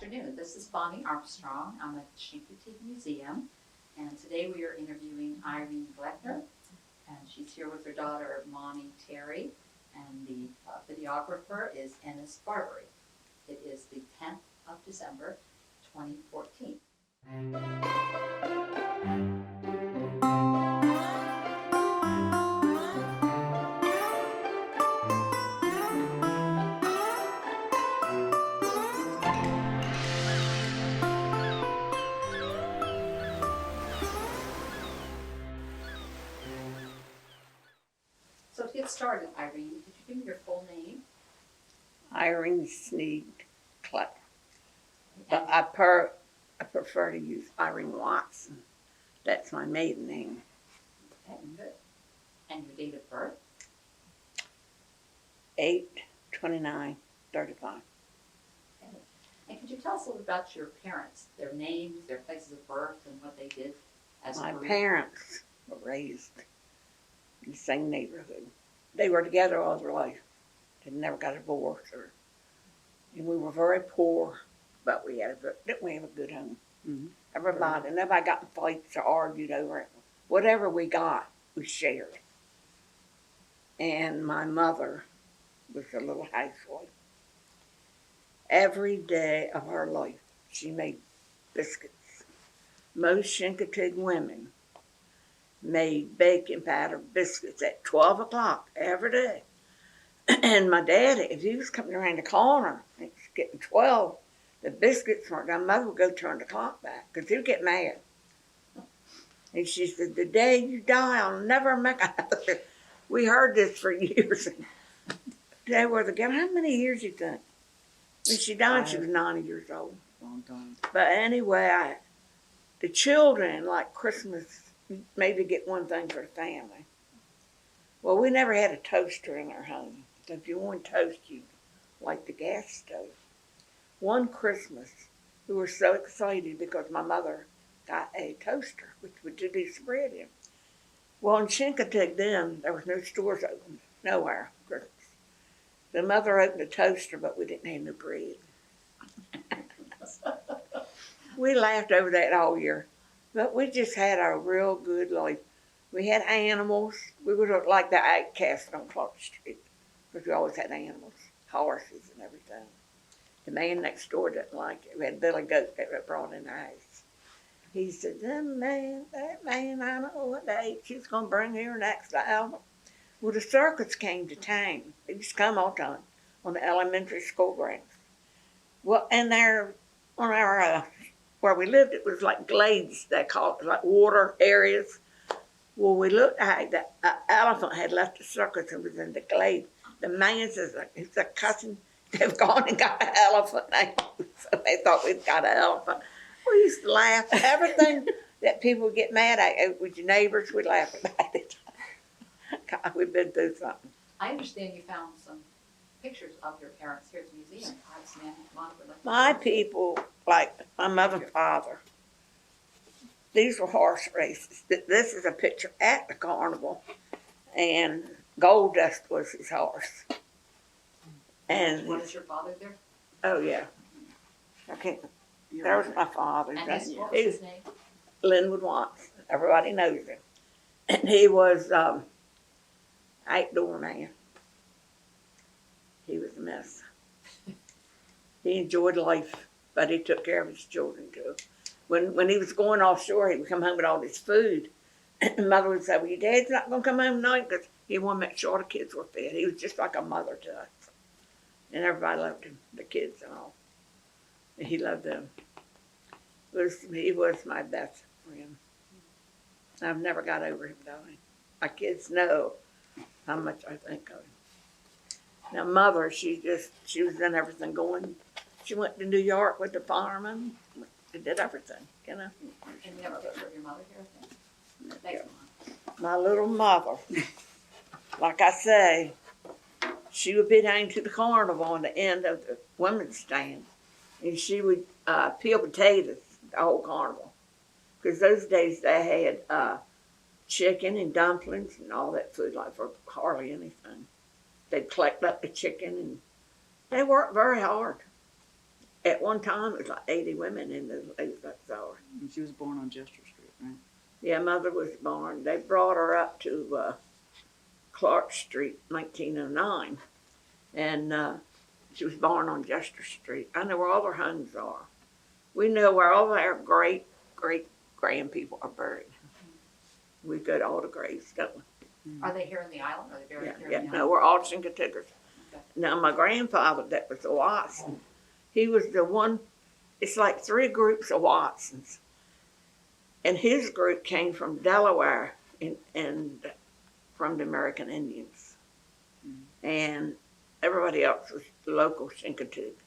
afternoon. This is Bonnie Armstrong. I'm at Chincoteague Museum, and today we are interviewing Irene Kleckner, and she's here with her daughter Monnie Terry, and the videographer is Ennis Barbary. It is the 10th of December, 2014. So to get started, Irene, could you give me your full name? Irene Sneed Kleckner. But I prefer to use Irene Watson. That's my maiden name. Okay, good. And your date of birth? 8/29/35. Okay. And could you tell us a little about your parents, their names, their places of birth, and what they did as My a career? parents were raised in the same neighborhood. They were together all their life. They never got divorced, and we were very poor, but didn't we have a good home? Mm-hmm. Nobody got in fights or argued over it. Whatever we got, we shared. And my mother was a little housewife. Every day of her life, she made biscuits. Most Chincoteague women made baking powder biscuits at 12 o'clock every day. And my daddy, if he was coming around the corner, it was getting 12, the biscuits weren't done. Mother would go turn the clock back because he would get mad. And she said, "The day you die, I'll never make a..." We heard this for years. They were together. How many years you think? When she died, she was 90 years old. Long time. But anyway, the children, like Christmas, maybe get one thing for the family. Well, we never had a toaster in our home. So if you want toast, you light the gas stove. One Christmas, we were so excited because my mother got a toaster, which would do this bread in. Well, in Chincoteague then, there was no stores open, nowhere, Christmas. The mother opened a toaster, but we didn't have no bread. We laughed over that all year, but we just had a real good life. We had animals. We were like the outcasts on Clark Street, because we always had animals, horses and everything. The man next door didn't like it. We had Billy Goat that we brought in the house. He said, that man, I don't know what day she's going to bring here next album. Well, the circus came to town. They used to come all the time on the elementary school grounds. Well, and there, on our, where we lived, it was like glades, they call it, like water areas. Well, we looked at the elephant had left the circus and was in the glade. The man says, he's a cousin. They've gone and got an elephant now. So they thought we'd got an elephant. We used to laugh. Everything that people get mad at with your neighbors, we laugh about it. God, we've been through something. I understand you found some pictures of your parents here at the museum. My people, like my mother and father, these were horse races. This is a picture at the carnival, and Gold Dust was his horse. And what is your father there? Oh yeah, I can't. There was my father. And what was his name? Linwood Watson. Everybody knows him. And he was outdoor man. He was a mess. He enjoyed life, but he took care of his children too. When he was going offshore, he would come home with all this food. And Mother would say, "Well, your dad's not going to come home tonight because he wanted to make sure the kids were fed." He was just like a mother to us. And everybody loved him, the kids and all. And he loved them. He was my best friend. I've never got over him dying. My kids know how much I think of him. Now, Mother, she was in everything going. She went to New York with the firemen. She did everything, you know. And you have a picture of your mother here? Thanks, Mom. My little mother, like I say, she would be down to the carnival on the end of the women's stand, and she would peel potatoes the whole carnival. Because those days they had chicken and dumplings and all that food, like for hardly anything. They'd collect up the chicken, and they worked very hard. At one time, it was like 80 women in the ladies' bazaar. And she was born on Jester Street, right? Yeah, mother was born. They brought her up to Clark Street, 1909, and she was born on Jester Street. I know where all their homes are. We know where all their great grandpeople are buried. We go to all the graves, don't we? Are they here in the island? Are they buried here Yeah, in the no, island? we're all Chincoteaguers. Okay. Now, my grandfather, that was the Watson, he was the one, it's like three groups of Watsons. And his group came from Delaware and from the American Indians. And everybody else was local Chincoteague.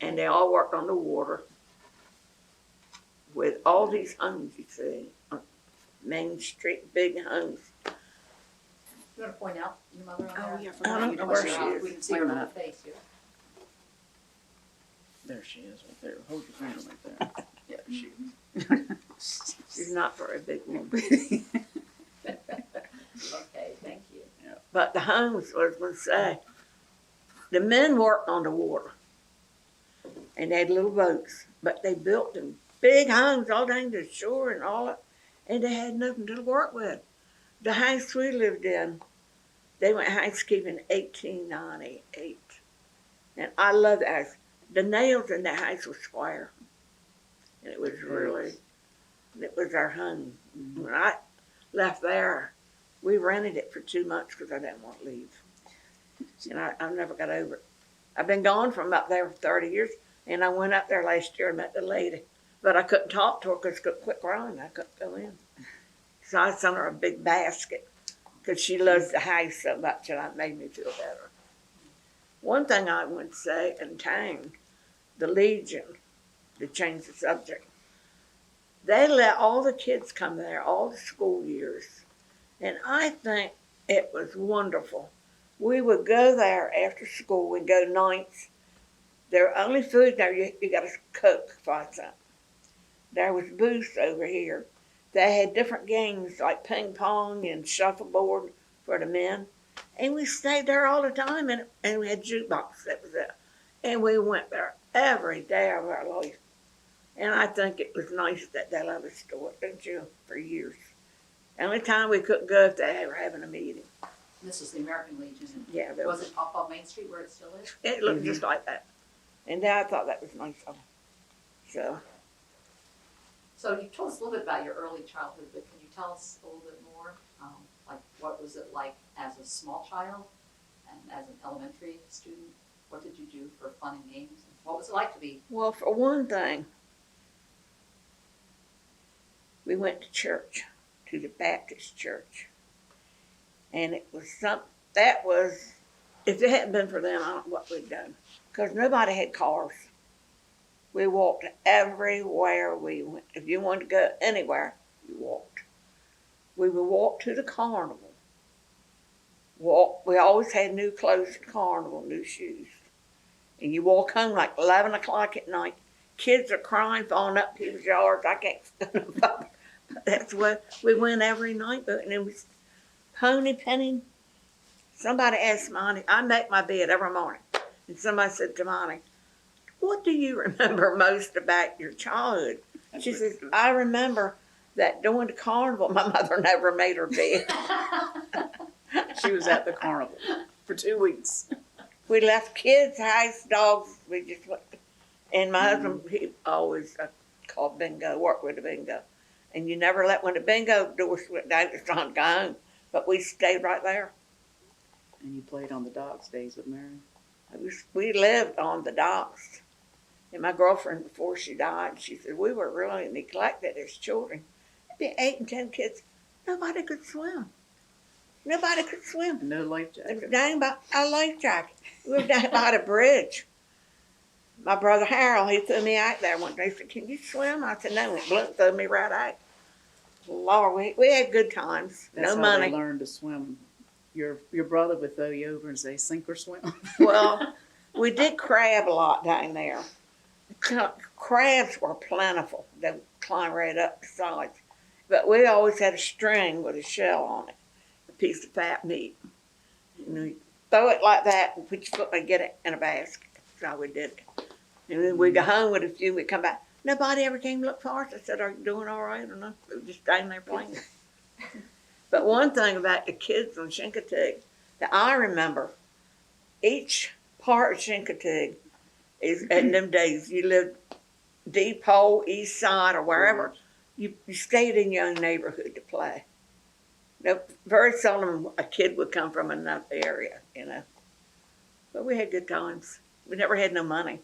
And they all worked on the water with all these homes, you see, on Main Street, big homes. You want to point out your mother on there? Oh, yeah, I I forgot. don't You know know where what she she is. We can see Wait a her little minute. face here. There she is, right there. Hold your finger right there. Yeah, she. She's not very big one. Okay, thank you. But the homes, I was going to say, the men worked on the water. And they had little boats. But they built them big homes all down to the shore and all that. And they had nothing to work with. The house we lived in, they went housekeeping in 1898. And I loved the house. The nails in the house were square. And it was really, it was our home. When I left there, we rented it for 2 months because I didn't want to leave. And I never got over it. I've been gone from up there for 30 years, and I went up there last year and met the lady. But I couldn't talk to her because I couldn't quit crying. I couldn't go in. So I sent her a big basket because she loves the house so much, and it made me feel better. One thing I would say in town, the Legion, to change the subject, they let all the kids come there all the school years. And I think it was wonderful. We would go there after school. We'd go nights. There only food there, you got to cook for something. There was booths over here. They had different games like ping pong and shuffleboard for the men. And we stayed there all the time, and we had jukebox, that was it. And we went there every day of our life. And I think it was nice that they let us do it, didn't you, for years. The only time we couldn't go if they were having a meeting. This is the American Legion. Yeah, Was it up on Main Street where it still is? it looked just like that. And I thought that was nice of them. So you told us a little bit about your early childhood, but can you tell us a little bit more? Like what was it like as a small child and as an elementary student? What did you do for fun and games? And what was it like to be? Well, for one thing, we went to church, to the Baptist church. And it was if it hadn't been for them, I don't know what we'd done. Because nobody had cars. We walked everywhere we went. If you wanted to go anywhere, you walked. We would walk to the carnival. We always had new clothes at Carnival, new shoes. And you walk home like 11 o'clock at night. Kids are crying, falling up people's yards. I can't stand up. That's where we went every night. And it was pony penning. Somebody asked Monnie, I make my bed every morning. And somebody said to Monnie, what do you remember most about your childhood? She says, I remember that during the carnival, my mother never made her bed. She was at the carnival for 2 weeks. We left kids, house, dogs. We just went. And my husband, he always called bingo, worked with the bingo. And you never let, when the bingo doors went down, it's time to go home. But we stayed right there. And you played on the docks days with Mary? We lived on the docks. And my girlfriend, before she died, she said, we were really neglected as children. There'd be 8 and 10 kids. Nobody could swim. Nobody could swim. And no life It jacket? was down by a life jacket. We were down by the bridge. My brother Harold, he threw me out there one day. He said, can you swim? I said, no. And it blew and threw me right out. Lord, we had good times. That's no how money. they learned to swim. Your brother would throw you over and say, sink or swim. Well, we did crab a lot down there. Crabs were plentiful. They would climb right up the sides. But we always had a string with a shell on it, a piece of fat meat. And you throw it like that and put your foot and get it in a basket. That's how we did it. And then we'd go home with a few, we'd come back. Nobody ever came to look for us. I said, are you doing all right or not? We were just standing there playing. But one thing about the kids on Chincoteague that I remember, each part of Chincoteague is, in them days, you lived Depot, East Side, or wherever, you stayed in your own neighborhood to play. No, very seldom a kid would come from another area, you know. But we had good times. We never had no money.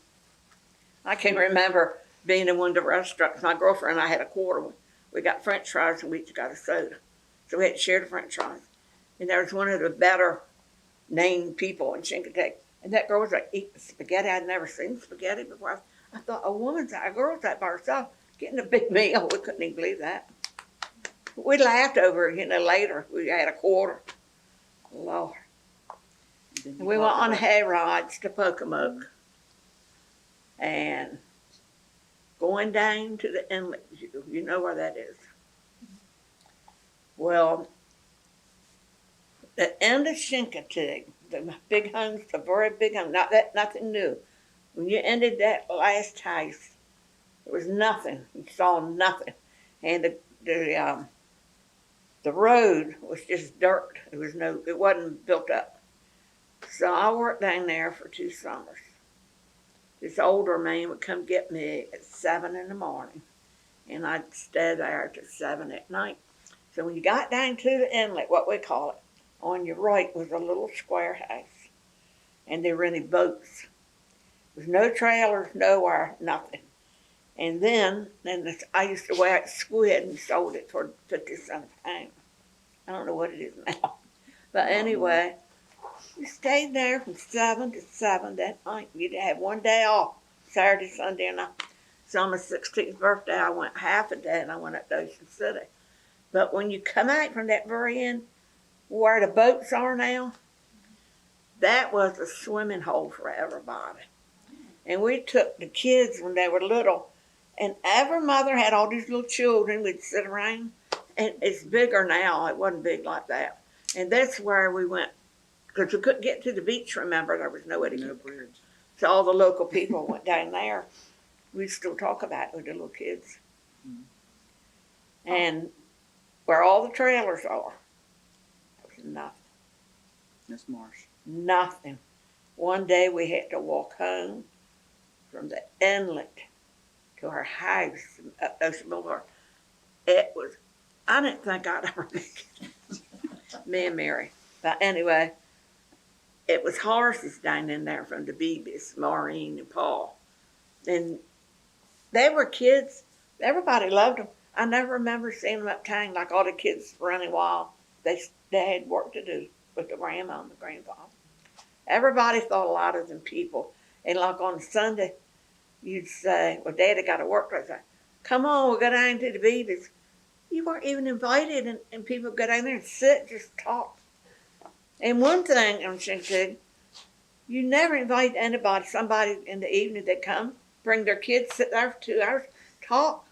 I can remember being in one of the restaurants. My girlfriend and I had a quarter. We got French fries and we each got a soda. So we had to share the French fries. And there was one of the better named people in Chincoteague. And that girl was like eating spaghetti. I'd never seen spaghetti before. I thought, a girl's out by herself getting a big meal. We couldn't even believe that. We laughed over it, you know, later. We had a quarter. Lord. And we went on hay rides to Pocomoke. And going down to the Inlet View, you know where that is. Well, the end of Chincoteague, the big homes, the very big homes, nothing new. When you ended that last house, there was nothing. You saw nothing. And the road was just dirt. It wasn't built up. So I worked down there for 2 summers. This older man would come get me at 7 in the morning, and I'd stay there till 7 at night. So when you got down to the inlet, what we call it, on your right was a little square house, and they rented boats. There was no trailers, nowhere, nothing. And then I used to wear squid and sold it for 50 cents a pound. I don't know what it is now. But anyway, we stayed there from 7 to 7 that night. We'd have one day off, Saturday, Sunday, and so on my 16th birthday, I went half a day and I went up to Ocean City. But when you come out from that very end, where the boats are now, that was a swimming hole for everybody. And we took the kids when they were little, and every mother had all these little children. We'd sit around, and it's bigger now. It wasn't big like that. And that's where we went, because we couldn't get to the beach, remember? There was nowhere to get. Bridge. So all the local people went down there. We'd still talk about it with the little kids. And where all the trailers are, there was nothing. That's marsh. Nothing. One day we had to walk home from the inlet to our house up Ocean Boulevard. I didn't think I'd ever make it. Me and Mary. But anyway, it was horses down in there from the Beebys, Irene and Paul. And they were kids. Everybody loved them. I never remember seeing them uptown like all the kids running wild. They had work to do with the grandma and the grandpa. Everybody thought a lot of them people. And like on Sunday, you'd say, well, Daddy got to work. I'd say, come on, we'll go down to the Beebys. You weren't even invited, and people go down there and sit, just talk. And one thing on Chincoteague, you never invite anybody, somebody in the evening, they come, bring their kids, sit there for 2 hours, talk.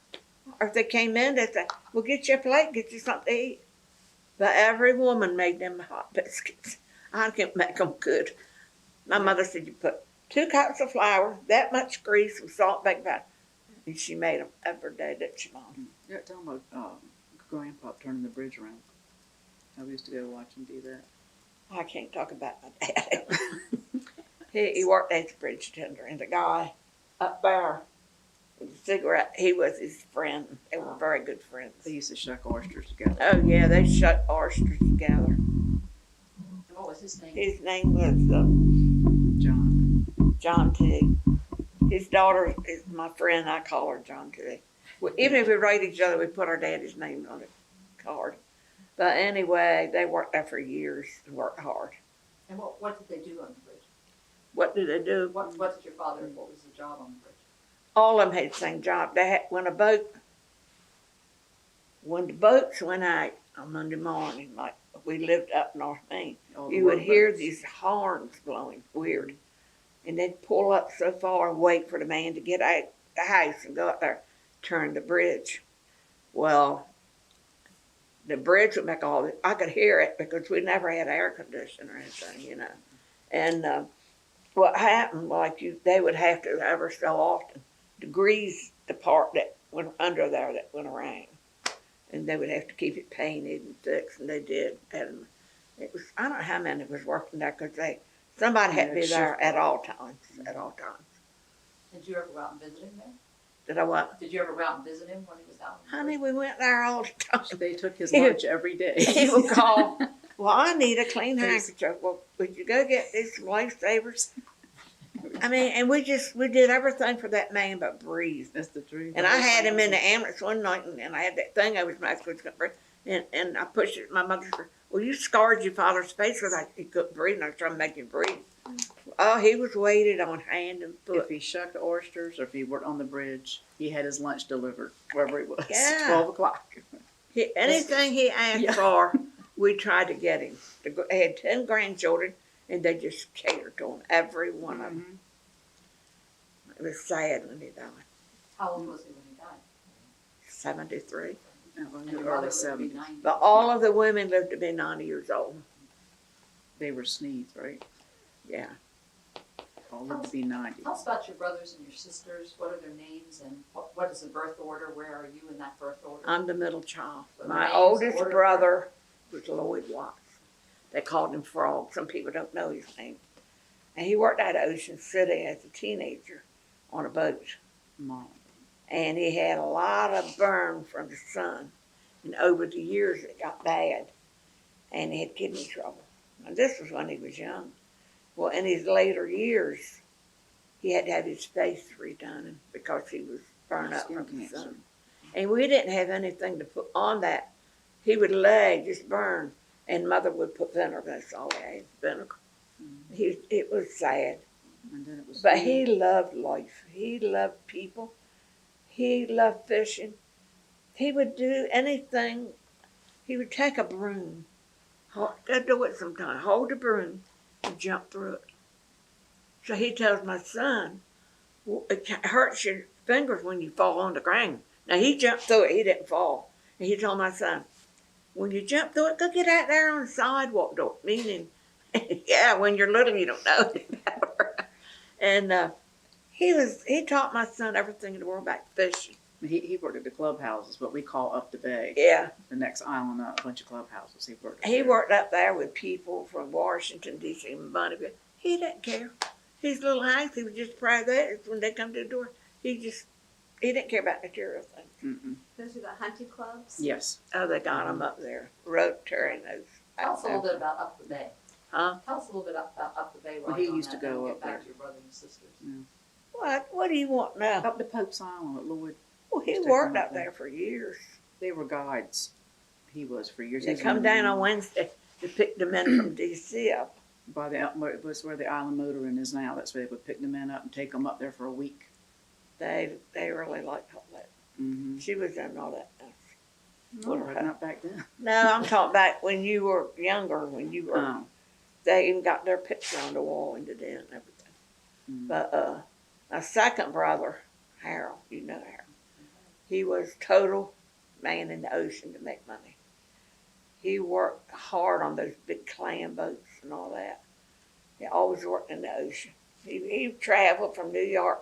Or if they came in, they'd say, well, get you a plate, get you something to eat. But every woman made them hot biscuits. I can't make them good. My mother said you put 2 cups of flour, that much grease, and salt, baking powder. And she made them every day, didn't she, Mom? Yeah, tell them about Grandpa turning the bridge around. I used to go watch him do that. I can't talk about my dad. he worked as a bridge tender, and the guy up there with the cigarette, he was his friend. They were very good friends. They used to shuck oysters together. Oh, yeah, they shut oysters together. And what was his name? His name was John Teague. His daughter is my friend. I call her John Teague. Well, even if we write each other, we put our daddy's name on the card. But anyway, they worked there for years and worked hard. And what did they do on the bridge? What did they do? What did your father, what was the job on the bridge? All of them had the same job. They had, when the boats went out on Monday morning, like we lived up North Main, you would hear these horns blowing weird. And they'd pull up so far and wait for the man to get out the house and go up there, turn the bridge. Well, the bridge would make all this. I could hear it because we never had air conditioning or anything, you know. And what happened, like they would have to ever so often to grease the part that went under there that went around, and they would have to keep it painted and fixed, and they did. And it was, I don't know how many was working there because somebody had to be there at all times. At all times. Did you ever go out and visit him there? Did I what? Did you ever go out and visit him when he was out? Honey, we went there all the time. They took his lunch every day. He would call, well, I need a clean handkerchief. Well, would you go get these lifesavers? I mean, and we did everything for that man but breathe. That's the truth. And I had him in the ambulance one night, and I had that thing over his mouth, and I pushed it. My mother said, well, you scarred your father's face because he couldn't breathe, and I was trying to make him breathe. Oh, he was weighted on hand and foot. If he shucked oysters or if he worked on the bridge, he had his lunch delivered wherever he was. Yeah. 12 o'clock. Anything he asked for, we tried to get him. They had 10 grandchildren, and they just catered to him, every one of them. It was sad when he died. How old was he when he died? 73. In And the your mother early was 70s. 90. But all of the women lived to be 90 years old. They were Sneeds, right? Yeah. All lived to be 90. Tell us about your brothers and your sisters. What are their names and what is the birth order? Where are you in that birth order? I'm the middle child. So My names, oldest order. brother was Lloyd Watts. They called him Frog. Some people don't know his name. And he worked at Ocean City as a teenager on a boat. Mom. And he had a lot of burn from the sun. And over the years it got bad. And he had kidney trouble. And this was when he was young. Well, in his later years, he had to have his face redone because he was burned up from the sun. And we didn't have anything to put on that. He would lay, just burn, and Mother would put vinegar. That's all he had, vinegar. It was sad. And then it was But he loved life. He loved people. He loved fishing. He would do anything. He would take a broom. I'd do it sometimes. Hold the broom and jump through it. So he tells my son, well, it hurts your fingers when you fall on the ground. Now he jumped through it. He didn't fall. And he told my son, when you jump through it, go get out there on the sidewalk door. Meaning, yeah, when you're little, you don't know anymore. And he taught my son everything in the world about fishing. He worked at the clubhouses, what we call up the bay. Yeah. The next island up, a bunch of clubhouses. He worked up there with people from Washington, D.C. and Bonnie. He didn't care. His little house, he was just proud of that. When they come to the door, he didn't care about material things. Mm-mm. Those are the hunting clubs? Yes. Oh, they got him up there. Rotary and those. Tell us a little bit about Up the Bay. Huh? Tell us a little bit about Up the Bay. Well, he used to go get up back there. to your brother and sisters. What do you want now? Up to Pope's Island at Lloyd. Well, he Just worked take him up there for years. They were guides. He was for years. They He was come in- down on Wednesday to pick the men from D.C. up. By it was where the Island Motor Inn is now. That's where they would pick the men up and take them up there for a week. They really liked all that. Mm-hmm. She was in all that. No, not back then. No, I'm talking about when you were younger, when you were. Oh. They even got their picture on the wall in the den and everything. Mm. But my second brother, Harold, you know Harold, he was total man in the ocean to make money. He worked hard on those big clam boats and all that. He always worked in the ocean. He traveled from New York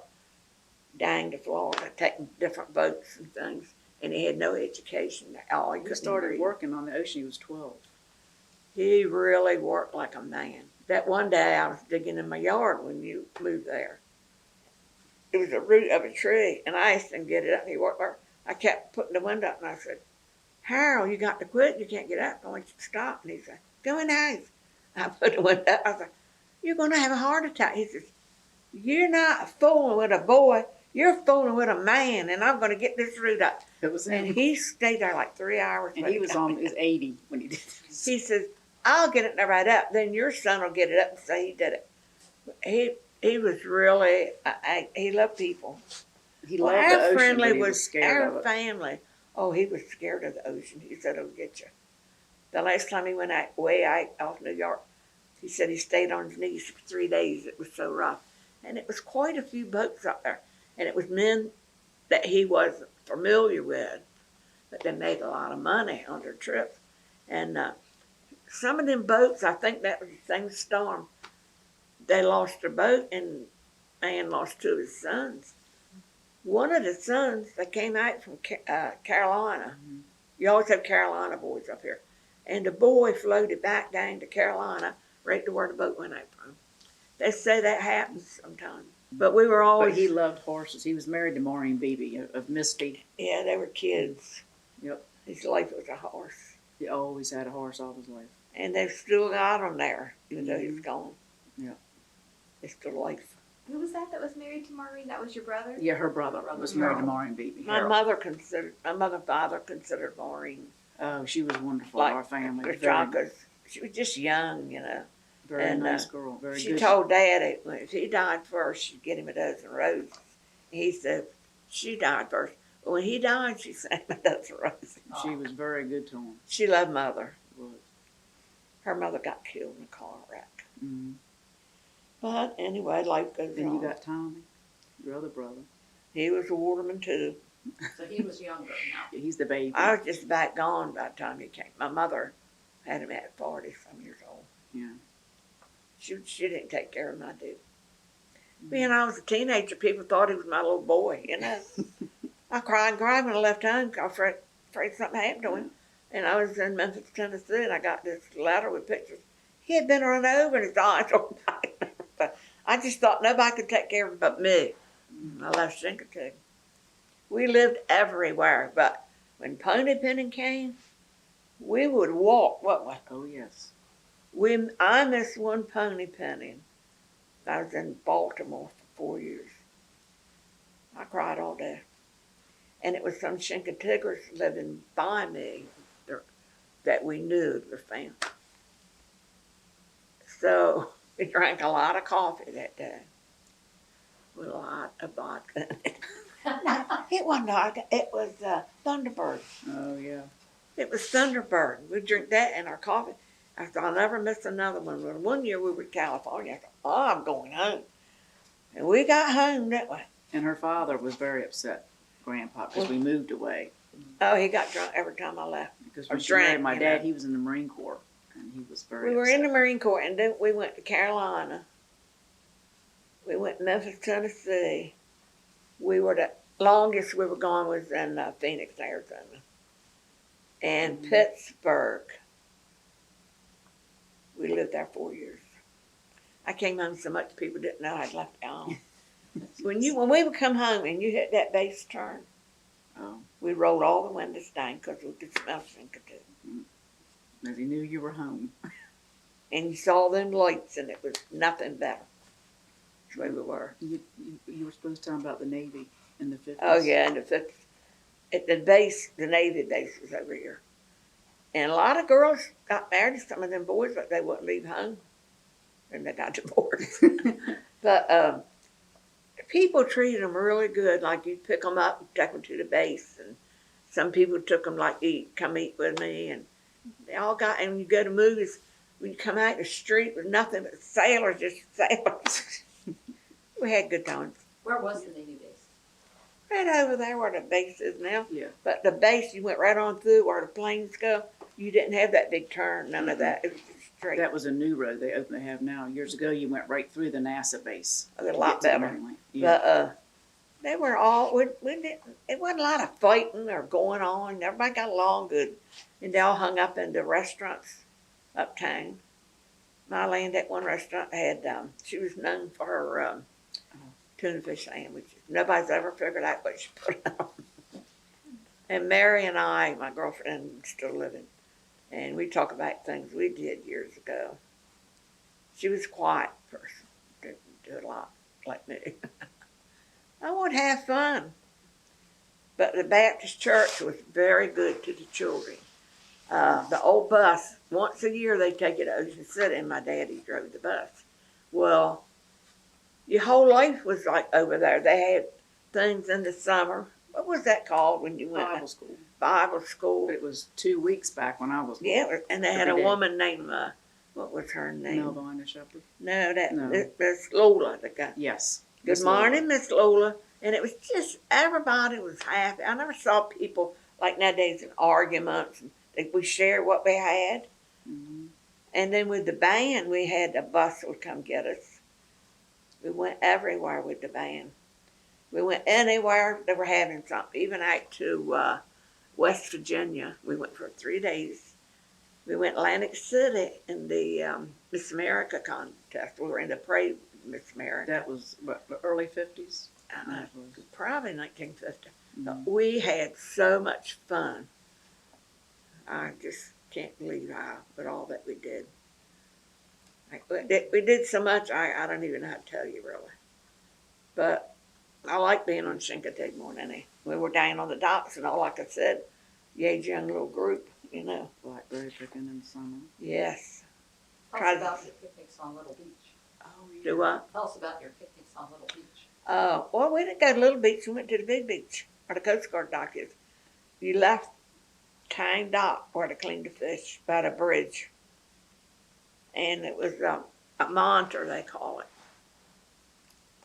down to Florida, taking different boats and things, and he had no education. All he He couldn't started read. working on the ocean. He was 12. He really worked like a man. That one day I was digging in my yard when you moved there. It was the root of a tree, and I asked him to get it up, and he worked there. I kept putting the window up, and I said, Harold, you got to quit. You can't get up. I want you to stop. And he said, go in the house. I put the window up. I said, you're going to have a heart attack. He says, you're not fooling with a boy. You're fooling with a man, and I'm going to get this root up. It was And him. he stayed there like 3 hours. And he was 80 when he did this. He says, I'll get it right up. Then your son will get it up and say he did it. He was really, he loved people. He Well, loved the our ocean, friendly but he was was scared our of it. family. Oh, he was scared of the ocean. He said, it'll get you. The last time he went way out off New York, he said he stayed on his knees for 3 days. It was so rough. And it was quite a few boats up there. And it was men that he wasn't familiar with, but they made a lot of money on their trips. And some of them boats, I think that was the same storm, they lost their boat, and man lost two of his sons. One of the sons, they came out from Carolina. Mhm. You always have Carolina boys up here. And the boy floated back down to Carolina, right to where the boat went out from. They say that happens sometimes. But we were always, But he loved horses. He was married to Maureen Beebe of Misty. yeah, they were kids. Yep. His life was a horse. He always had a horse all his life. And they've still got him there, even though he's gone. Yeah. It's still life. Who was that was married to Maureen? That was your brother? Yeah, her brother was married to Maureen Beebe. My mother and father considered Maureen Oh, she was wonderful. like Our family. the Very, Chancas. She was just young, very and, nice girl. Very She good. told Dad if he died first, she'd get him a dozen roses. He said she died first. But when he died, she sent him a dozen roses. She was very good to him. She loved Mother. Was. Her mother got killed in a car wreck. Mm-hmm. But anyway, life goes Then on. you got Tommy, your other brother. He was a waterman too. So he was younger now. He's the baby. I was just about gone by the time he came. My mother had him at 40-some years old. Yeah. She didn't take care of him, I did. When I was a teenager, people thought he was my little boy, I cried and cried when I left home because I was afraid something happened to him. And I was in Memphis, Tennessee, and I got this letter with pictures. He had been run over and his eyes were white. But I just thought nobody could take care of him but me. I left Chincoteague. We lived everywhere, but when pony penning came, we would walk. Oh, yes. I missed one pony penning. I was in Baltimore for 4 years. I cried all day. And it was some Chincoteaguers living by me that we knew were family. So we drank a lot of coffee that day. With a lot of vodka. No, it wasn't vodka. It was Thunderbird. Oh, yeah. It was Thunderbird. We drink that in our coffee. I thought I'll never miss another one. But one year we were in California. I thought, oh, I'm going home. And we got home that way. And her father was very upset, Grandpa, because we moved away. Oh, he got drunk every time I left. Because Or when she married drank, my you dad, know. he was in the Marine Corps, and he was very We were upset. in the Marine Corps, and then we went to Carolina. We went to Memphis, Tennessee. The longest we were gone was in Phoenix, Arizona. And Pittsburgh. We lived there 4 years. I came home so much people didn't know I'd left town. When we would come home and you hit that base turn, Oh, we rolled all the windows down because we could smell Chincoteague. because he knew you were home. And you saw them lights, and it was nothing better. That's where we were. You were supposed to tell him about the Navy in the 50s. Oh yeah, and at the base, the Navy base was over here. And a lot of girls got married to some of them boys, but they wouldn't leave home. And they got divorced. But people treated them really good. Like you'd pick them up and take them to the base. And some people took them like, come eat with me. And they all got, and when you go to movies, when you come out the street with nothing but sailors, just sailors. We had good times. Where was the Navy base? Right over there where the base is now. Yeah. But the base, you went right on through where the planes go. You didn't have that big turn, none of that. It was just straight. That was a new road they have now. Years ago, you went right through the NASA base. It was a to lot get to the better. mainland. Yeah. But they were all, we didn't, it wasn't a lot of fighting or going on. Everybody got along good. And they all hung up in the restaurants uptown. My land at one restaurant had, she was known for her tuna fish sandwiches. Nobody's ever figured out what she put on. And Mary and I, my girlfriend, still living, and we talk about things we did years ago. She was a quiet person, didn't do a lot like me. I would have fun. But the Baptist church was very good to the children. The old bus, once a year they take it to Ocean City, and my daddy drove the bus. Well, your whole life was like over there. They had things in the summer. What was that called when you went? Bible school. Bible school. But it was 2 weeks back when I was Yeah, and they had a Every day. woman named, what was her name? Melvina Shepherd. No, No. that's Lola, the guy. Yes. Good Miss Lola. morning, Miss Lola. And it was just, everybody was happy. I never saw people like nowadays in arguments. We shared what we had. Mhm. And then with the band, we had a bus would come get us. We went everywhere with the band. We went anywhere they were having something, even out to West Virginia. We went for 3 days. We went Atlantic City in the Miss America contest. We were in the parade Miss America. That was what, the early 50s? Probably 1950. Mhm. We had so much fun. I just can't believe all that we did. We did so much, I don't even know how to tell you really. But I like being on Chincoteague more than any. We were down on the docks and all, like I said, Ye's young little group, you know. Blackberry picking in the summer. Yes. Tell Tried- us about your picnics on Little Beach. Oh, Do what? Tell us about your picnics on Little Beach. Well, we didn't go to Little Beach. We went to the big beach, where the Coast Guard dock is. You left Tyne Dock where they cleaned the fish by the bridge. And it was a monitor, they call it.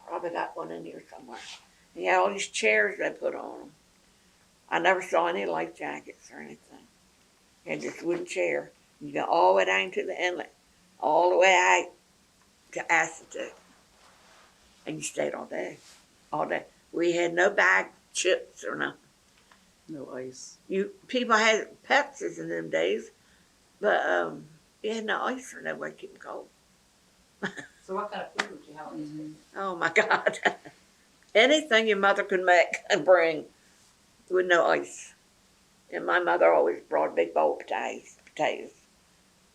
Probably got one in here somewhere. And you had all these chairs they put on them. I never saw any life jackets or anything. You had this wooden chair. You go all the way down to the inlet, all the way out to Assateague. And you stayed all day. All day. We had no bag chips or nothing. No ice. People had Pepsis in them days, but you had no ice or no way to keep them cold. So what kind of food would you have on these picnics? Oh my God. Anything your mother could make and bring with no ice. And my mother always brought a big bowl of potatoes.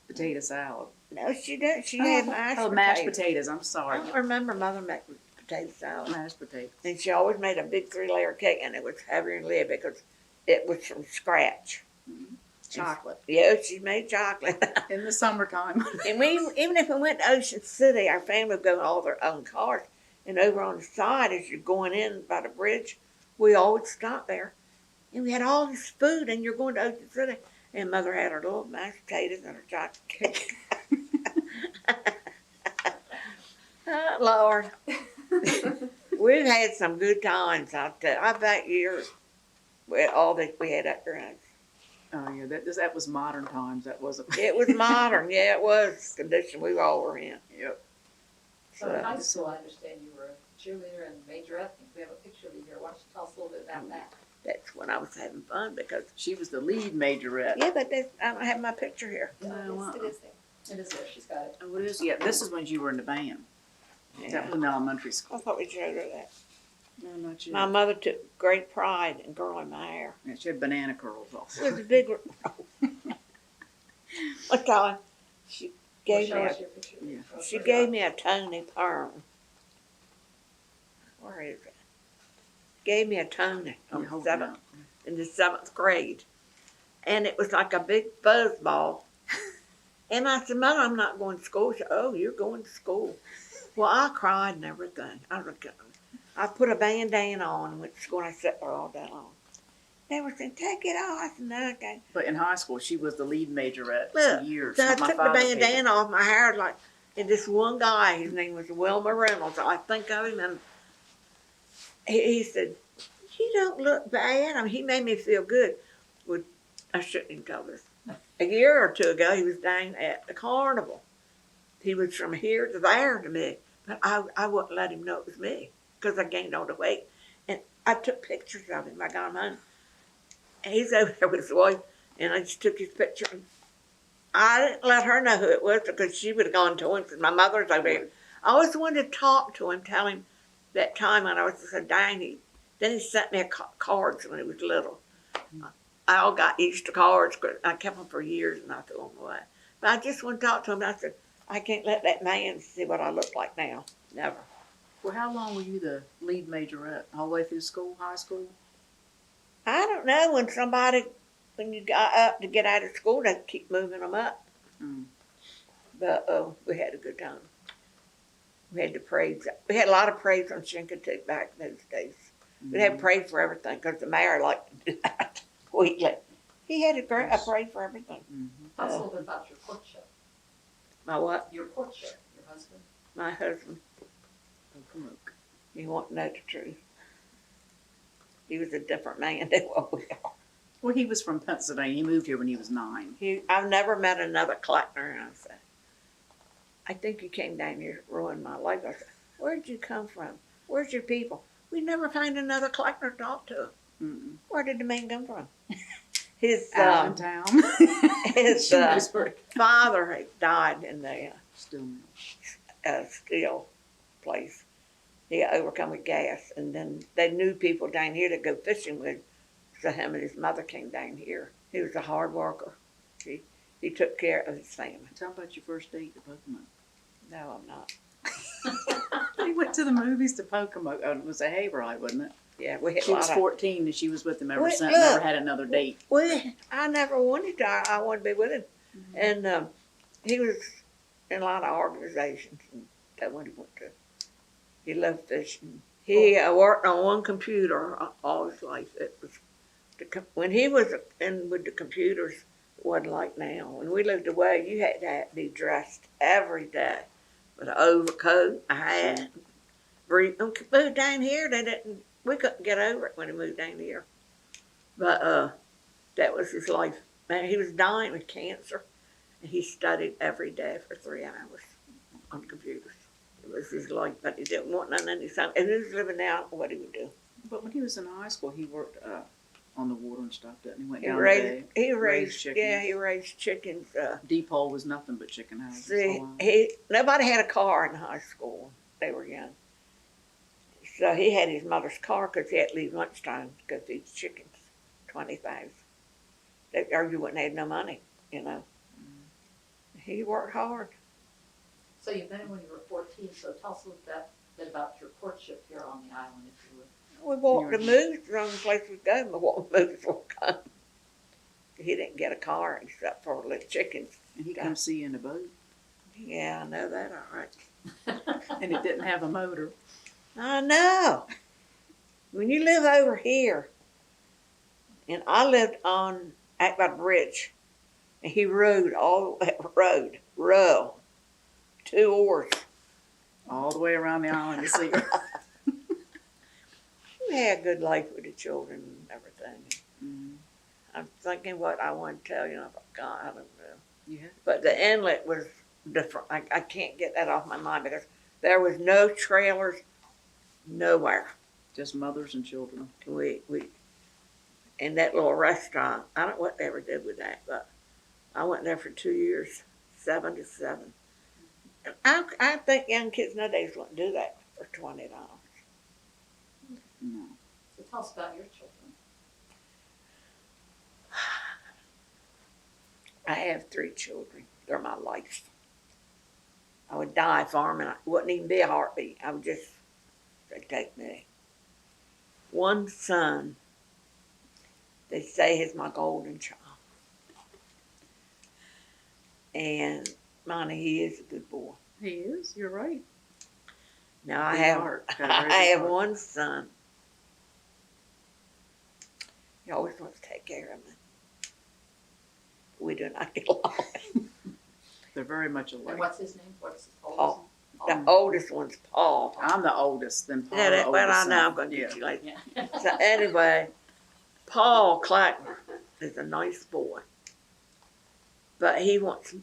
Potato salad. No, she didn't. She had mashed potatoes. I'm I sorry. don't remember mother making potato salad. Mashed potatoes. And she always made a big 3-layer cake, and it was heavier than lead because it was from scratch. Chocolate. Yeah, she made chocolate. In the summertime. And even if we went to Ocean City, our family would go in all their own cars. And over on the side, as you're going in by the bridge, we always stop there. And we had all this food, and you're going to Ocean City. And Mother had her little mashed potatoes and her chocolate cake. Oh, Lord. We've had some good times, I'll tell you. I bet years with all that we had up there. Oh yeah, that was modern times. That wasn't. It was modern, yeah, it was the condition we all were in. Yep. So in high school, I understand you were a cheerleader and majorette. I think we have a picture of you here. Why don't you tell us a little bit about that? That's when I was having fun because, She was the lead majorette. yeah, but I don't have my picture here. No, It is there. It is there. She's got it. Oh, it is. Yeah, this is when you were in the band. That was in elementary I school. thought we showed her that. No, not you. My mother took great pride in growing my hair. Yeah, she had banana curls also. It was a big. One time, she gave Show me us your picture. Yeah. she gave me a Tony perm. Where is it? Gave me a Tony Yeah, on hold it seventh up. in the 7th grade, and it was like a big fuzzball. And I said, Mother, I'm not going to school. She said, oh, you're going to school. Well, I cried and everything. I put a bandana on and went to school and I sat there all day long. They were saying, take it off. I said, no, okay. But in high school, she was the lead majorette Look, for years. so I My took the father hated bandana off my hair like, and this one guy, his name was Wilmer Reynolds. I think of him, and he said, you don't look bad. I mean, he made me feel good. Well, I shouldn't have told this. A year or two ago, he was down at the Carnival. He was from here to there to me, but I wouldn't let him know it was me because I gained all the weight. And I took pictures of him. I got him home. And he's over there with his wife, and I just took his picture. And I didn't let her know who it was because she would have gone to him because my mother's over here. I always wanted to talk to him, tell him that time when I was so dying. Then he sent me cards when he was little. I all got Easter cards. I kept them for years and I threw them away. But I just want to talk to him. I said, I can't let that man see what I look like now. Never. Well, how long were you the lead majorette? All the way through school, high school? I don't know when you got up to get out of school, they keep moving them up. Mm. But we had a good time. We had the parades. We had a lot of parades on Chincoteague back in those days. We'd have parades for everything because the mayor liked to do that. Wheatley. He had a parade for everything. Mm-hmm. Tell us a little bit about your courtship. My what? Your courtship, your husband. My husband. You want to know the truth. He was a different man than what we are. Well, he was from Pennsylvania. He moved here when he was 9. I've never met another Kleckner. And I said, I think you came down here to ruin my life. I said, Where'd you come from? Where's your people? We never find another Kleckner to talk to. Mm-mm. Where did the man come from? His Allentown. his She knows where it- father had died in the Still no. steel place. He got overcome with gas, and then they knew people down here to go fishing with. So him and his mother came down here. He was a hard worker. He took care of his family. Tell about your first date to Pokemon. No, I'm not. They went to the movies to Pokemon. Oh, it was a hayride, wasn't it? Yeah, we had She a was lot 14 and she was with him ever Wait, since. look. Never had another date. I never wanted to. I wanted to be with him, and he was in a lot of organizations, and that one he went to. He loved fishing. He worked on one computer all his life. It was when he was in with the computers. It wasn't like now. When we lived away, you had to be dressed every day with an overcoat, a hat. Moved down here, they didn't. We couldn't get over it when he moved down here. But that was his life. Man, he was dying of cancer, and he studied every day for 3 hours on computers. It was his life, but he didn't want none of his son. If he was living now, what he would do. But when he was in high school, he worked on the water and stuff, didn't he? Went He down raised, the he raised, chickens. yeah, he raised chickens. Depot was nothing but chicken houses. See, So, nobody had a car in high school. They were young. So he had his mother's car because he had to leave lunchtime to go feed the chickens, 25. Or you wouldn't have no money, you know. He worked hard. So you met him when you were 14, so tell us a little bit about your courtship here on the island, if you would. We walked the moves, the only place we go, we walked the moves for come. He didn't get a car except for the chickens. and he come see you in a boat, Yeah, I know that, all right. and it didn't have a motor. I know. When you live over here, and I lived on out by the bridge, and he rowed all row, 2 oars. All the way around the island to see her. We had a good life with the children and everything. Mm. I'm thinking what I want to tell you, and I forgot, I don't know. You had But the inlet was different. I can't get that off my mind because there was no trailers nowhere. just mothers and children. We in that little restaurant. I don't know what they ever did with that, but I went there for 2 years, 7 to 7. And I think young kids nowadays wouldn't do that for $20. No. So tell us about your children. I have 3 children. They're my life. I would die for them, and it wouldn't even be a heartbeat. I would just, they'd take me. One son, they say is my golden child. And Monnie, he is a good boy. He is, you're right. Now I Good have, heart. Got a very I good have heart. one son. He always wants to take care of me. We do not get along. They're very much And alike. what's his name? What's his oldest? Paul. name? The oldest one's Paul. I'm the oldest, then Paul. Yeah, the well, I oldest know I'm son. going to Yeah. get you later. Yeah. So anyway, Paul Kleckner is a nice boy, but he wants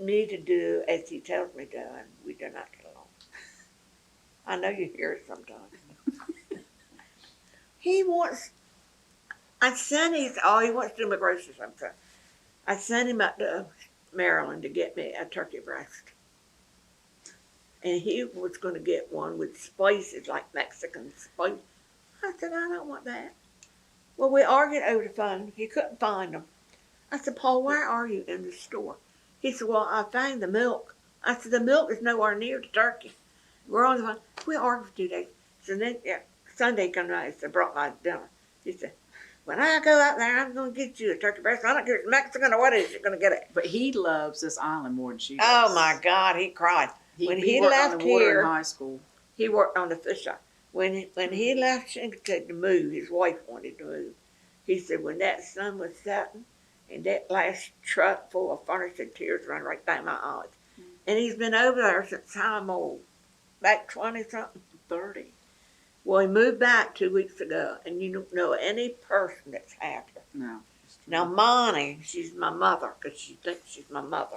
me to do as he tells me to, and we do not get along. I know you hear it sometimes. He wants. He wants to do my groceries sometimes. I sent him up to Maryland to get me a turkey breast. And he was going to get one with spices, like Mexican spice. I said, I don't want that. Well, we argued over the phone. He couldn't find them. I said, Paul, where are you in the store? He said, well, I found the milk. I said, the milk is nowhere near the turkey. We're on the phone. We argued for 2 days. So then, Sunday come out, he said, brought my dinner. He said, when I go out there, I'm going to get you a turkey breast. I don't care if it's Mexican or what it is, you're going to get it. But he loves this island more than she does. Oh, my God, he cried. When he worked left on the water here- in high school. He worked on the fish shop. When he left Chincoteague to move, his wife wanted to move. He said when that sun was setting and that last truck full of furniture, tears run right down my eyes. And he's been over there since I'm old, back 20-something. 30. Well, he moved back 2 weeks ago, and you don't know any person that's happier. No. Now, Monnie, she's my mother, because she thinks she's my mother.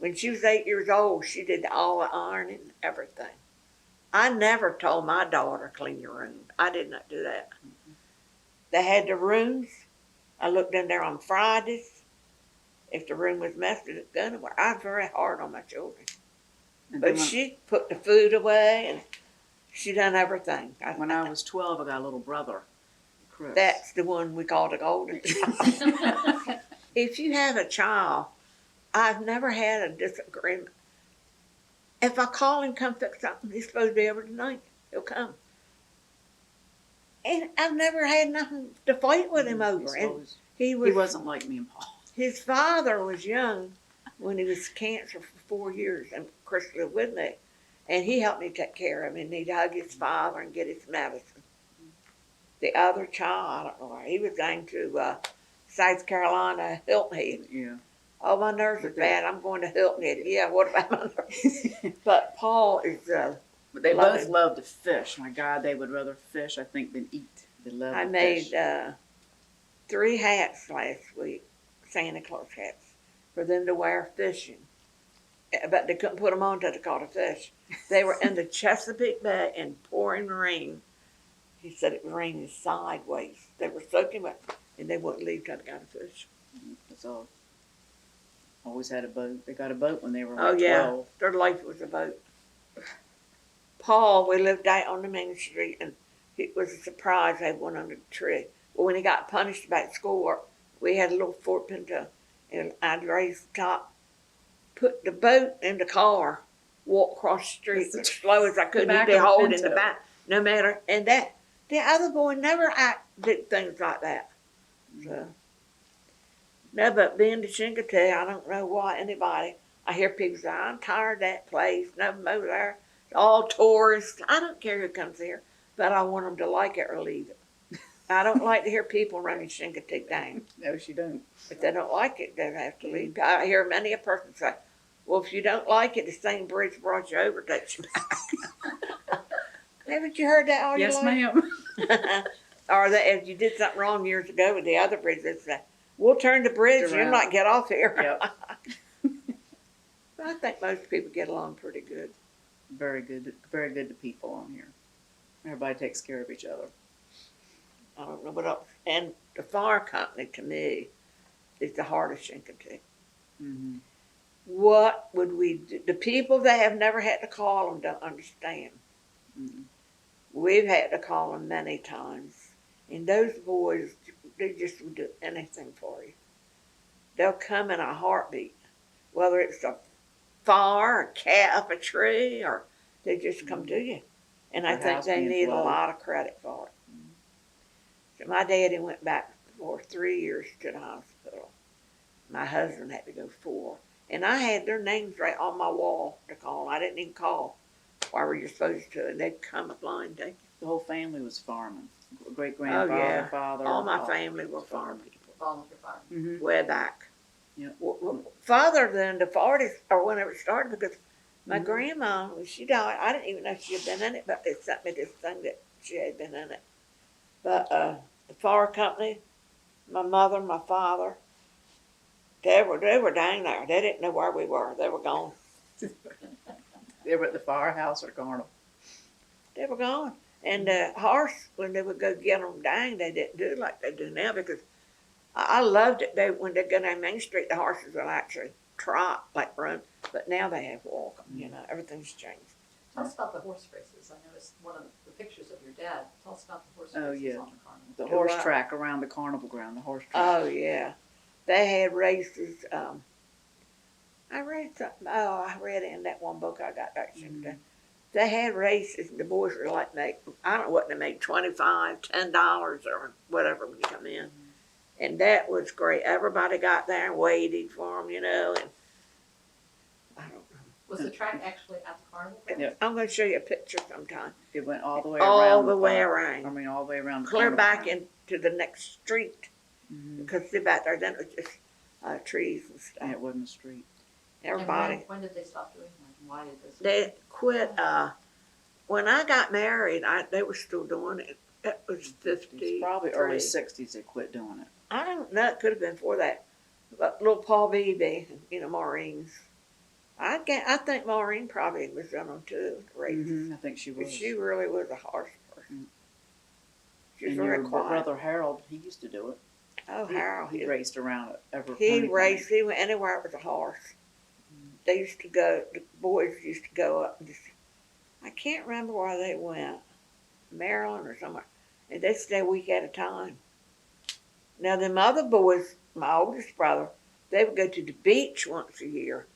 When she was 8 years old, she did all the ironing and everything. I never told my daughter clean your room. I did not do that. They had the rooms. I looked in there on Fridays. If the room was messy, it's gonna work. I was very hard on my children. And But then she put the food away and she done everything. when I was 12, I got a little brother, Chris. That's the one we call the golden child. If you have a child, I've never had a disagreement. If I call him come fix something, he's supposed to be over tonight. He'll come. And I've never had nothing to fight with him over. And He wasn't like me and Paul. his father was young when he was cancer for 4 years, and Chris lived with me. And he helped me take care of him, and he'd hug his father and get his medicine. The other child, I don't know where, he was going to South Carolina, Hilton Head. Yeah. Oh, my nerves are bad. I'm going to Hilton Head. Yeah, what about my nerves? But Paul is, But they Love both it. love to fish. My God, they would rather fish, I think, than eat. They love I to made fish. 3 hats last week, Santa Claus hats, for them to wear fishing. But they couldn't put them on till they caught a fish. They were in the Chesapeake Bay in pouring rain. He said it was raining sideways. They were soaking wet, and they wouldn't leave till they got a fish. That's all. Always had a boat. They got a boat when they were Oh, like yeah. 12. Their life was a boat. Paul, we lived out on the main street, and it was a surprise they went under the tree. Well, when he got punished about schoolwork, we had a little Ford Pinto, and I'd raise the top, put the boat in the car, walk across the street as slow as I could. back He'd be of a holding the Pinto. back, no matter. And that the other boy never did things like that. So, no, but being to Chincoteague, I don't know why anybody. I hear people say, "I'm tired of that place. Nothing over there. It's all tourists." I don't care who comes here, but I want them to like it or leave it. I don't like to hear people running Chincoteague down. No, she don't. If they don't like it, they have to leave. I hear many a person say, "Well, if you don't like it, the same bridge brought you over, takes you back." Haven't you heard that all your Yes, life? ma'am. Or that if you did something wrong years ago with the other bridge, they say, "We'll turn the bridge, you'll Around. not get off here." Yep. I think most people get along pretty good. Very good to people on here. Everybody takes care of each other. I don't know what else. And the fire company, to me, is the heart of Chincoteague. Mm-hmm. What would we do? The people that have never had to call them don't understand. Mm-hmm. We've had to call them many times. And those boys, they just would do anything for you. They'll come in a heartbeat. Whether it's a fire, a cat up a tree, or they just come to you. And I The think house they being need a flooded. lot of credit for it. So my daddy went back for 3 years to the hospital. My husband had to go 4. And I had their names right on my wall to call. I didn't even call. Why were you supposed to? And they'd come a blind day. The whole family was farming. Great grandfather, Oh, yeah. father. All my family were farm people. Volunteer fire. Mm-hmm. Way back. Yeah. Farther than the 40s, or whenever it started, because my grandma, when she died, I didn't even know she had been in it, but they sent me this thing that she had been in it. But the fire company, my mother, my father, they were down there. They didn't know where we were. They were gone. They were at the firehouse or Carnival. They were gone. And the horse, when they would go get them down, they didn't do it like they do now, because I loved it. When they go down Main Street, the horses would actually trot, like run. But now they have walk 'em, you know. Everything's changed. Tell us about the horse races. I noticed one of the pictures of your dad. Tell us about the horse Oh, races yeah. on the Carnival. The Do horse I? track around the carnival ground. The horse track. Oh, yeah. They had races. I read something. Oh, I read it in that one book I got back sometime. They had races, and the boys were like, I don't know what they made, $25, $10 or whatever when you come in. And that was great. Everybody got there and waited for them, you know. And I don't know. Was the track actually at the Carnival? Yeah. I'm going to show you a picture sometime. It went all the way around. All the way fire- around. I mean, all the way around. The Clear carnival back ground. into the next street. Mhm. Because see back there, then it was just trees and stuff. And it wasn't a street. Everybody. And when did they stop doing that? And why did this? They quit. When I got married, they were still doing it. It was 50. It's probably early 60s they quit doing it. I don't know. It could have been for that. But little Paul Beebe, you know, Maureen's I think Maureen probably was on them too, the races. I think she But was. she really was a horse person. She was And very your quiet. brother Harold, he used to do it. Oh, Harold. He raced around ever. He raced. He went anywhere with a horse. They used to go. The boys used to go up and just. I can't remember where they went, Maryland or somewhere, and they'd stay a week at a time. Now them other boys, my oldest brother, they would go to the beach once a year,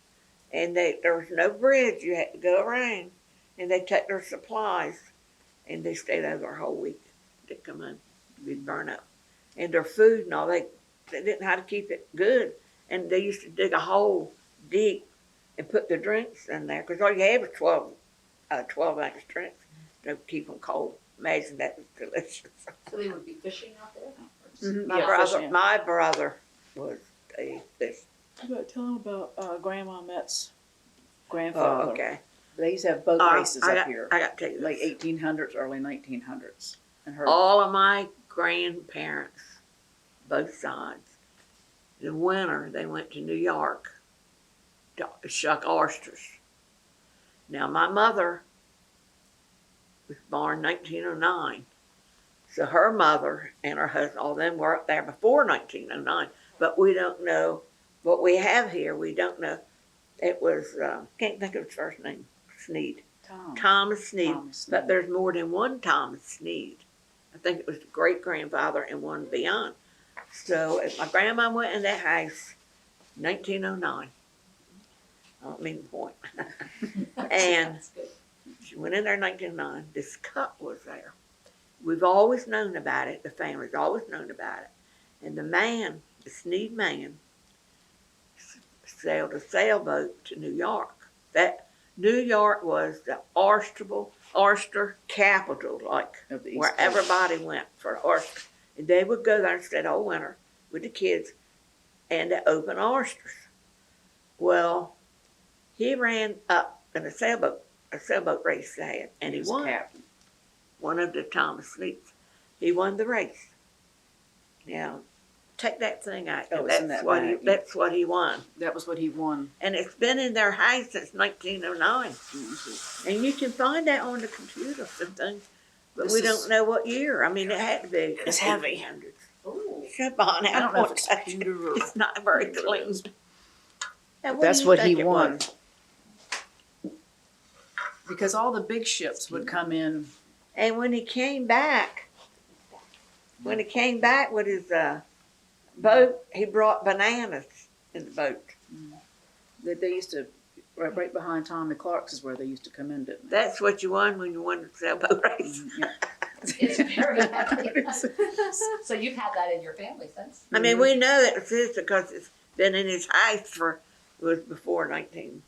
and there was no bridge. You had to go around, and they take their supplies, and they stayed over a whole week. They'd come in, be burned up, and their food and all. They didn't know how to keep it good, and they used to dig a hole deep and put the drinks in there because all you had was 12-ounce drinks to keep them cold. Imagine that was delicious. So they would be fishing out there? My brother was a fish. Tell him about Grandma Met's grandfather. Oh, okay. They used to have boat races up here. I got to tell you Late this. 1800s, early 1900s. And All of my grandparents, both sides, the winter they went to New York to shuck oysters. Now my mother was born 1909, so her mother and her husband, all them were up there before 1909. But we don't know what we have here. We don't know. It was can't think of his first name. Sneed. Thomas Sneed. But there's more than one Thomas Sneed. I think it was the great grandfather and one beyond. So if my grandma went in that house, 1909. I don't mean the point. And That's good. she went in there in 1909. This cup was there. We've always known about it. The family's always known about it. And the man, the Sneed man, sailed a sailboat to New York. That New York was the oyster capital, like of the East where Coast. everybody went for oyster. And they would go there and stay all winter with the kids and to open oysters. Well, he ran up in a sailboat race they had, and he was won. captain. One of the Thomas Sneeds. He won the race. Now, take that thing out. Oh, it's in that's that what bag. that's what he won. That was what he won. And it's been in their house since 1909. And you can find that on the computer something, but This we is- don't know what year. I mean, it had to be. It's heavy. 1800s. Ooh. Shut on, I don't know if it's touch it. pewter or It's not very whatever it clean. is. Now, But that's do you what he think it won. was? Because all the big ships would come in. And when he came back with his boat, he brought bananas in the boat. They used to, right behind Tommy Clark's is where they used to come in, didn't they? That's what you won when you won the sailboat race. Yeah. It's very heavy. So you've had that in your family since? I mean, we know that it's his because it's been in his house it was before 19.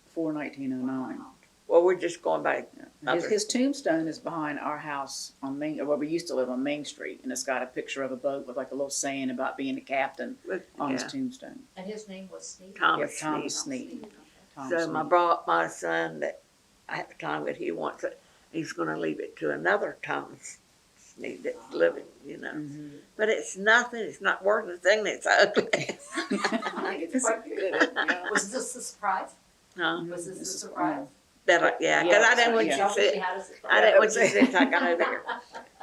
Before 1909. Well, we're just going back. Yeah. His tombstone is behind our house on where we used to live on Main Street, and it's got a picture of a boat with like a little saying about being a captain on his tombstone. And his name was Sneed? Thomas Yeah, Thomas Sneed. Sneed. Okay. Tom So Sneed. my son that at the time that he wants it, he's going to leave it to another Thomas Sneed that's living, Mhm. But it's nothing. It's not worth the thing that's ugly. I think it's quite good. Yeah. Was this a surprise? Huh? Was this a This is- surprise? Because I didn't want Yeah. you to Obviously sit. had a surprise. I didn't want you to sit till I got over here.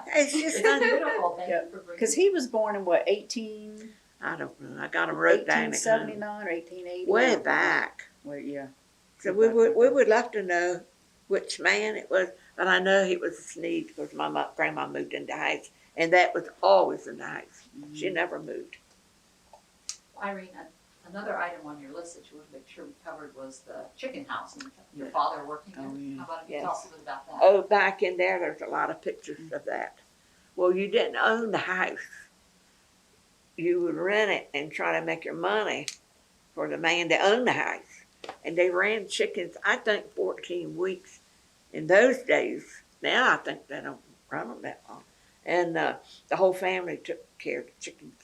It's just It's not. beautiful, thank Yeah. you for bringing Because he was born in what, 18, I don't know. I got them wrote down. at home. 1879 or 1880? Way back. Well, yeah. So we would love to know which man it was, but I know he was a Sneed because my grandma moved into the house, and that was always in the house. She never moved. Irene, another item on your list that you want to make sure we covered was the chicken house and your father working there. Oh, yeah. How about if you Yes. tell us a bit about that? Oh, back in there's a lot of pictures of that. Well, you didn't own the house. You would rent it and try to make your money for the man that owned the house. And they ran chickens, I think 14 weeks in those days. Now I think they don't run them that long. And the whole family took care of the chickens.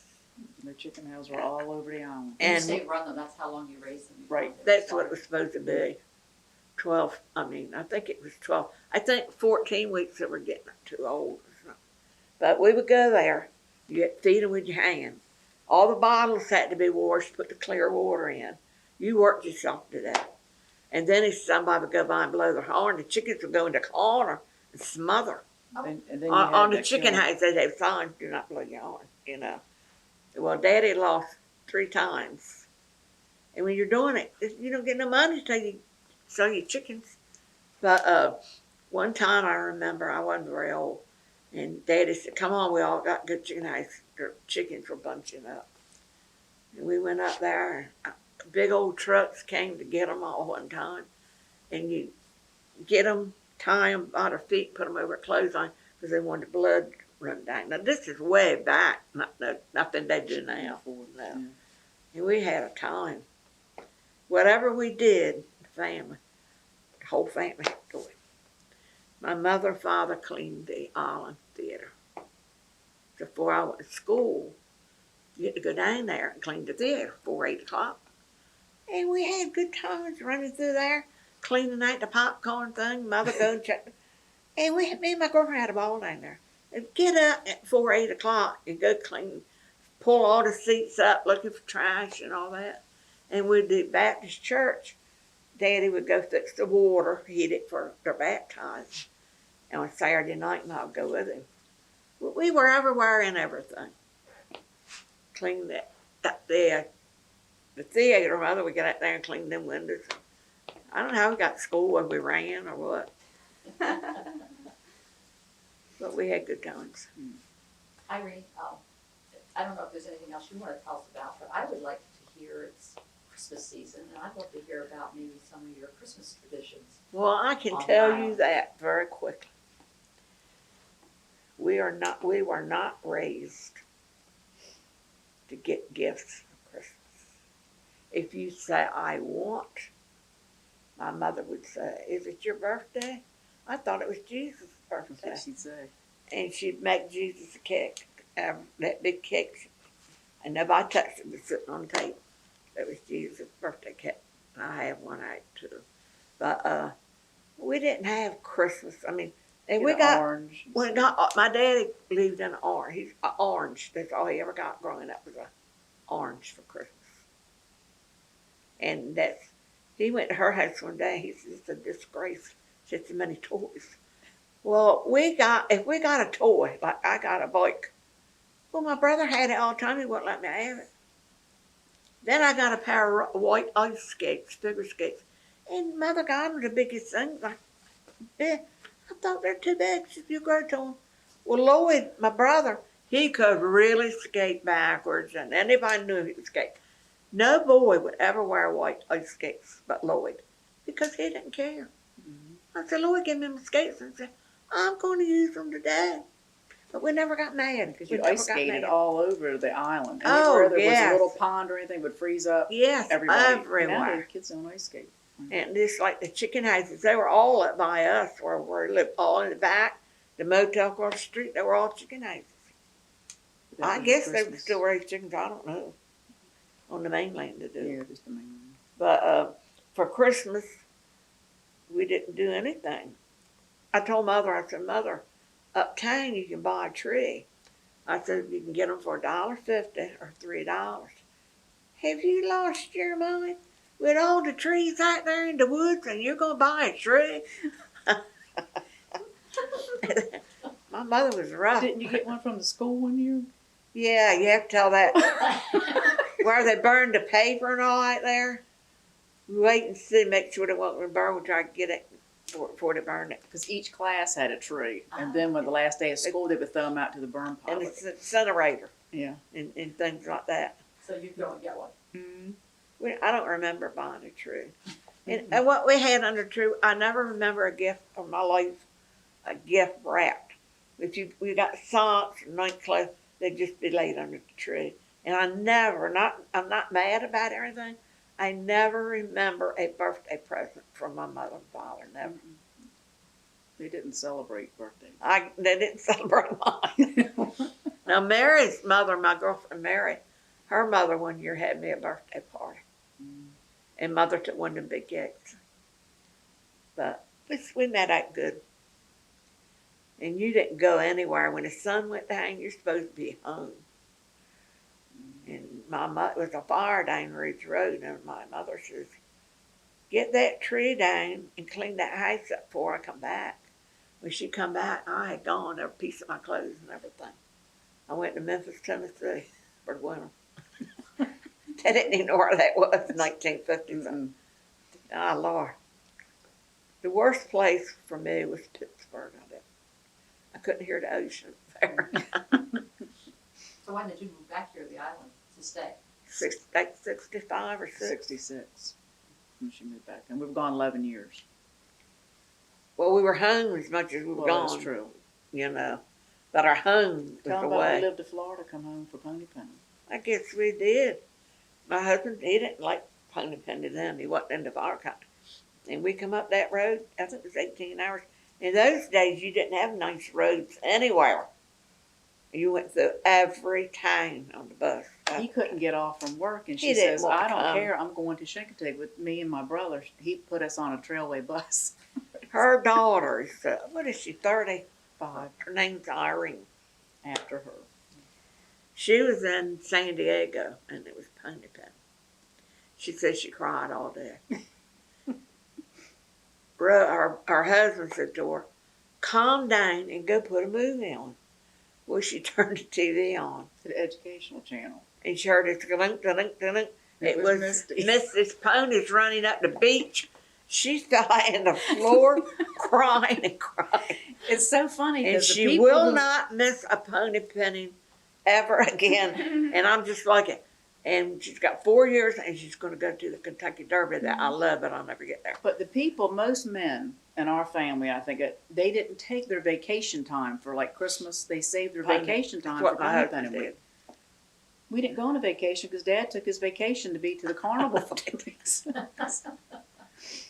The chicken houses were all over the island. When you And say run them, that's how long you raised them. before Right. they that's what it started. was supposed to be. 12, I think it was 12. I think 14 weeks they were getting too old or something. But we would go there. You had to feed them with your hand. All the bottles had to be washed, put the clear water in. You worked yourself to that. And then if somebody would go by and blow their horn, the chickens would go in the corner and smother. And then you had On the that chicken killing. house, they have signs, do not blow your horn, you know. Well, Daddy lost 3 times. And when you're doing it, you don't get no money till you sell your chickens. But one time I remember, I wasn't very old, and Daddy said, come on, we all got good chicken house. The chickens were bunching up. And we went up there, and big old trucks came to get them all one time. And you get them, tie them by their feet, put them over a clothesline, because they wanted blood run down. Now, this is way back, nothing they do now. No. Yeah. And we had a time. Whatever we did, the family, the whole family had to do it. My mother and father cleaned the island theater. Before I went to school, you had to go down there and clean the theater before 8 o'clock. And we had good times running through there, cleaning out the popcorn thing. Mother go and check. And me and my girlfriend had a ball down there. And get up at 8 o'clock and go clean, pull all the seats up looking for trash and all that. And with the Baptist church, Daddy would go fix the water, heat it for their baptized. And on Saturday night, and I would go with him. We were everywhere and everything. Clean the theater, Mother would get out there and clean them windows. I don't know how we got to school, whether we ran or what. But we had good times. Irene, I don't know if there's anything else you want to tell us about, but I would like to hear it's Christmas season, and I'd love to hear about maybe some of your Christmas traditions. Well, I can On the tell you island. that very quickly. We were not raised to get gifts for Christmas. If you say, I want, my mother would say, is it your birthday? I thought it was Jesus' That's birthday. what she'd say. And she'd make Jesus a cake, that big cake. And nobody touched it, it was sitting on the table. That was Jesus' birthday cake. And I have one out too. But we didn't have Christmas. I mean, and we Get got, orange. when got, my daddy lived in an orange. He's an orange. That's all he ever got growing up was an orange for Christmas. And he went to her house one day. He said, it's a disgrace. She had so many toys. Well, if we got a toy, like I got a bike, well, my brother had it all the time. He wouldn't let me have it. Then I got a pair of white ice skates, figure skates. And Mother got them the biggest thing. Like, I thought they're too big if you grow to them. Well, Lloyd, my brother, he could really skate backwards, and anybody knew he could skate. No boy would ever wear white ice skates but Lloyd, because he didn't care. I said, Lloyd, give me my skates. And he said, I'm going to use them today. But we never got mad. Because We you never ice got skated mad. all over the island. Oh, Anywhere there was yes. a little pond or anything would freeze up. Yes, Everybody. everywhere. Nowadays, kids don't ice skate. And just like the chicken houses, they were all up by us where we lived, all in the back. The motel across the street, they were all chicken houses. That I was guess they would Christmas. still raise chickens, I don't know. On the mainland to do. Yeah, just the main. But for Christmas, we didn't do anything. I told Mother, I said, Mother, uptown you can buy a tree. I said, you can get them for $1.50 or $3. Have you lost your mind? With all the trees out there in the woods and you're going to buy a tree? My mother was rough. Didn't you get one from the school one year? Yeah, you have to tell that. Where they burned the paper and all out there. We wait and see, make sure they won't burn. We try to get it before they burn it. Because each class had a tree. And then when the last day of school, they would throw them out to the burn pile. And it's an incinerator Yeah. and things like that. So you go and get one. Mm-hmm. I don't remember buying a tree. And what we had under the tree, I never remember a gift of my life, a gift wrapped. If we got socks and night clothes, they'd just be laid under the tree. And I'm not mad about everything. I never remember a birthday present from my mother and father, never. They didn't celebrate birthdays. They didn't celebrate mine. Now, Mary's mother, my girlfriend Mary, her mother one year had me a birthday party. And Mother took one of them big cakes. But we met out good. And you didn't go anywhere. When the sun went down, you're supposed to be home. And it was a fire down Ridge Road, and my mother says, get that tree down and clean that house up before I come back. When she come back, I had gone every piece of my clothes and everything. I went to Memphis, Tennessee for the winter. They didn't even know where that was in 1950 something. Ah, Lord. The worst place for me was Pittsburgh. I couldn't hear the ocean there. So when did you move back here to the island to stay? 65 or 6. 66 when she moved back. And we've gone 11 years. Well, we were home as much as we were Well, gone. that's true. You know. But our home was Tell them about we away. lived to Florida, come home for pony penning. I guess we did. My husband, he didn't like pony penning then. He wasn't into our country. And we come up that road, I think it was 18 hours. In those days, you didn't have nice roads anywhere. You went through every town on the bus. He couldn't get off from work, and He she didn't says, want I to don't come. care, I'm going to Chincoteague with me and my brother. He put us on a trailway bus. Her daughter is, what is she, 30? 5 Her name's Irene. after her. She was in San Diego, and it was pony penning. She said she cried all day. Our husband said to her, calm down and go put a movie on. Well, she turned the TV on, To the educational channel. and she heard it glunk, glunk, glunk. It was was Misty. Misty's ponies running up the beach. She fell on the floor crying and crying. It's so funny And because she will not miss a pony penning ever again. And I'm just like it. And she's got 4 years, and she's going to go to the Kentucky Derby that I love, but I'll never get there. But the people, most men in our family, I think, they didn't take their vacation time for like Christmas. They saved their Pony. vacation time That's for what my pony husband penning. did. We didn't go on a vacation because Dad took his vacation to be to the carnival for 2 weeks.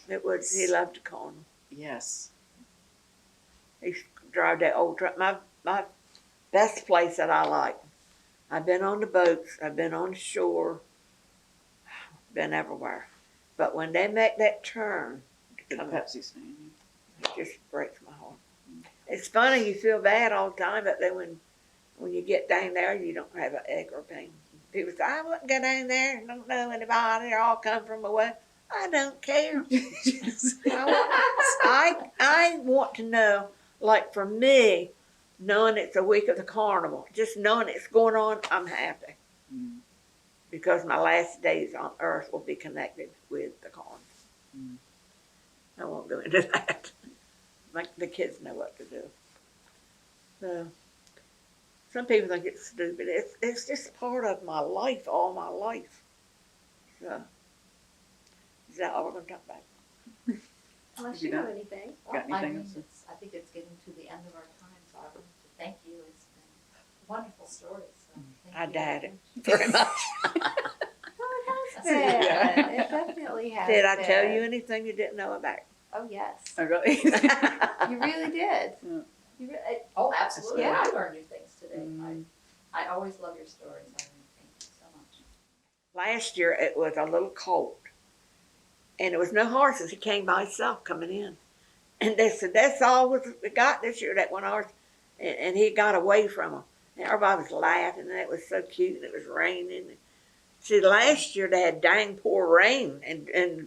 It was, he loved the carnival. Yes. He used to drive that old truck. My best place that I like. I've been on the boats. I've been on the shore. Been everywhere. But when they make that turn The to come Pepsi stand. it just breaks my heart. It's funny, you feel bad all the time, but then when you get down there, you don't have an ache or pain. People say, I wouldn't go down there, I don't know anybody, they all come from away. I don't care. I want to know, like for me, knowing it's a week of the carnival, just knowing it's going on, I'm happy. Mm. Because my last days on earth will be connected with the carnival. Mm. I won't go into that. Like the kids know what to do. So, some people think it's stupid. It's just part of my life, all my life. So, is that all we're going to talk about? Unless You you know don't. anything. Got anything Irene, else? I think it's getting to the end of our time, so I want to thank you. It's been a wonderful story. So thank I you. doubt it very much. Oh, it has been. Yeah. It definitely has Did I tell been. you anything you didn't know about? Oh, yes. I really. You really did. Yeah. You really, Oh, absolutely. Yeah. I learned new things today. Mm. I always love your stories, Irene. Thank you so much. Last year it was a little cold. And there was no horses. He came by himself coming in. And they said, that's all we got this year, that one horse. And he got away from them. And everybody was laughing, and it was so cute, and it was raining. See, last year they had dang poor rain, and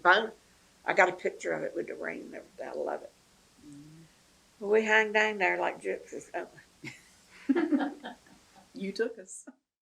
I got a picture of it with the rain and everything. I love it. Well, we hang down there like gypsies, don't we? You took us.